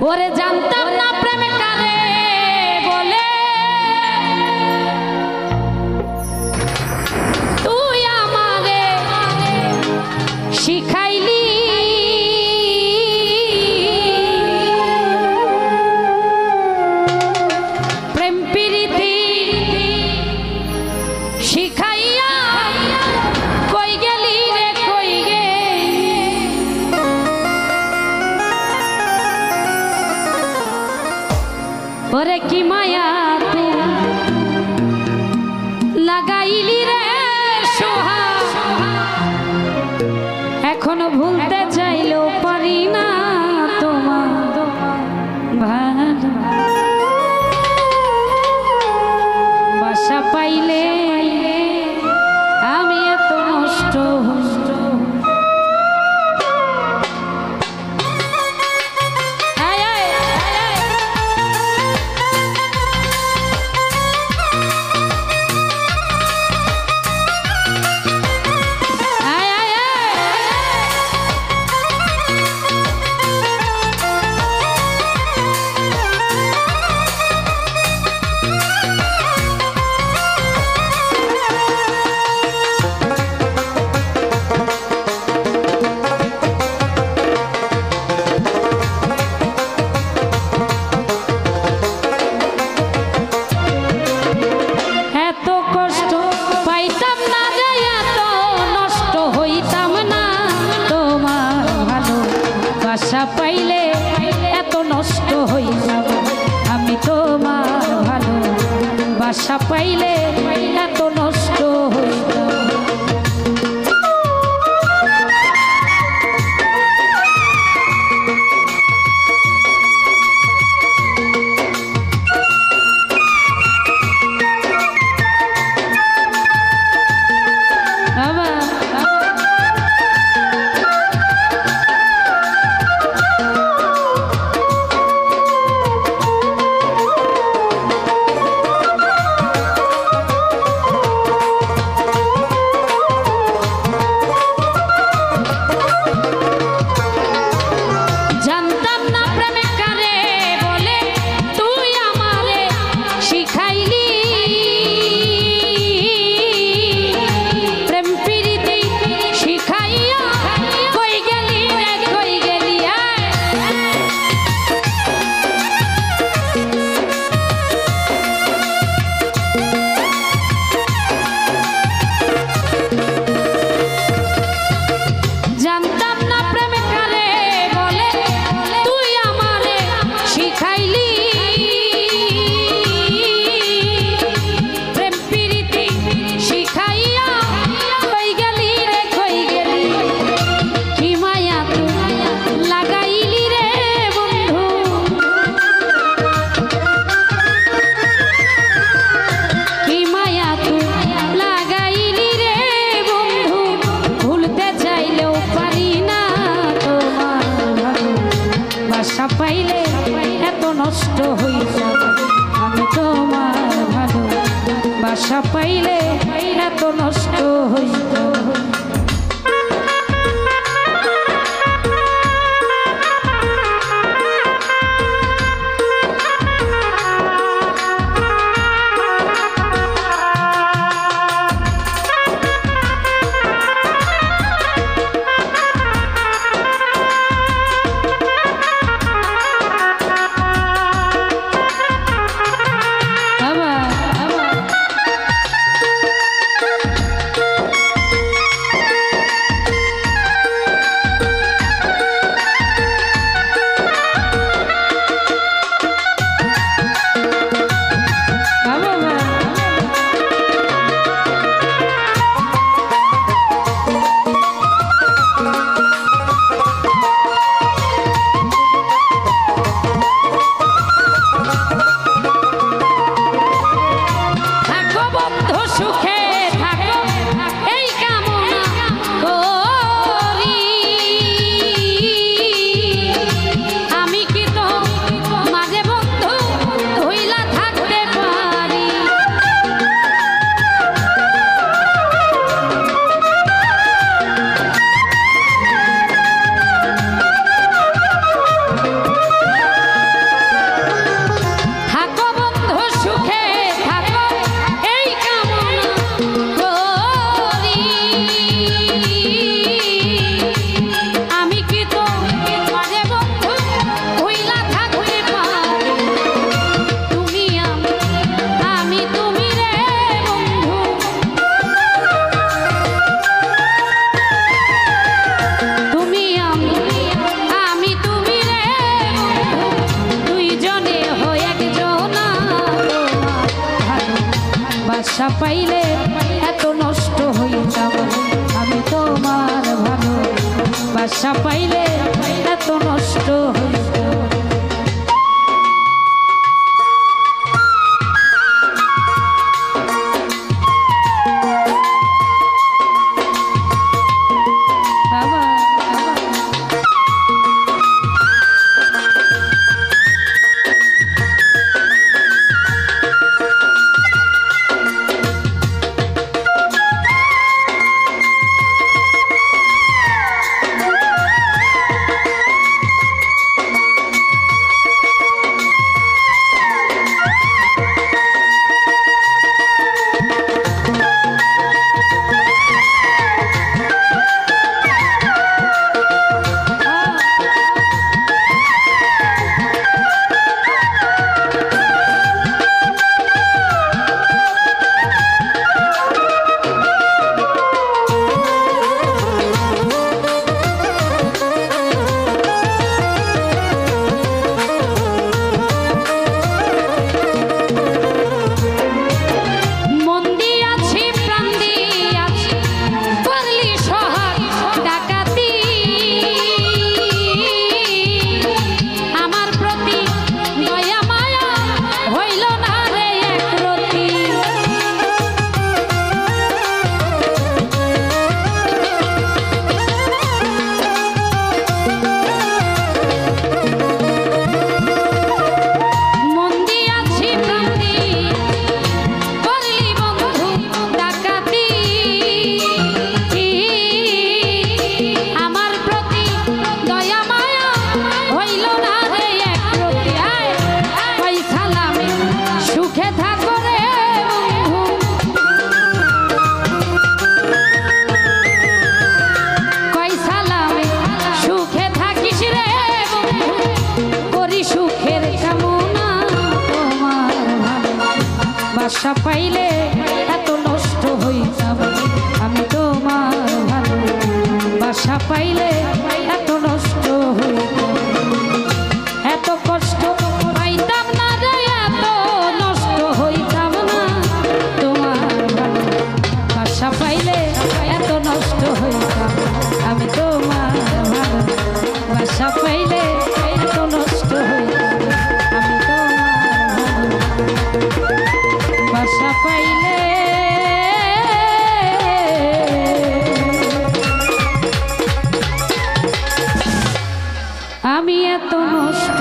ওরে জানতাম না প্রেম কারে বলে তুই আমারে শিখাইলি প্রেম প্রীতি শিখাইয়া কই গেলি রে কই গে ওরে কি মায়া লাগাইলি রে সোহা এখনো ভুলতে চাইলেও পারি না তোমার ভালো বাসা পাইলে আমি এত নষ্ট বাসা পাইলে এত নষ্ট হইলাম আমি তোমার ভালো বাসা পাইলে এত নষ্ট হইলাম বাসা পাইলে এত নষ্ট হইলাম আমি তোমার ভালো বাসা পাইলে এত নষ্ট হইলাম পাইলে এত নষ্ট হইতাম আমি তোমার ভালো বাসা পাইলে এত নষ্ট হইতাম। বাসা পাইলে এত নষ্ট হইতাম আমি তোমার ভালো বাসা পাইলে এত নষ্ট হইতাম এত কষ্ট পাইতাম না রে এত নষ্ট হইতাম না তোমার ভালো বাসা পাইলে এত নষ্ট হইতাম আমি তোমার ভালো বাসা পাইলে এত নষ্ট হইতাম আমি তোমার ভালো বাসা পাইলে আমি এত নষ্ট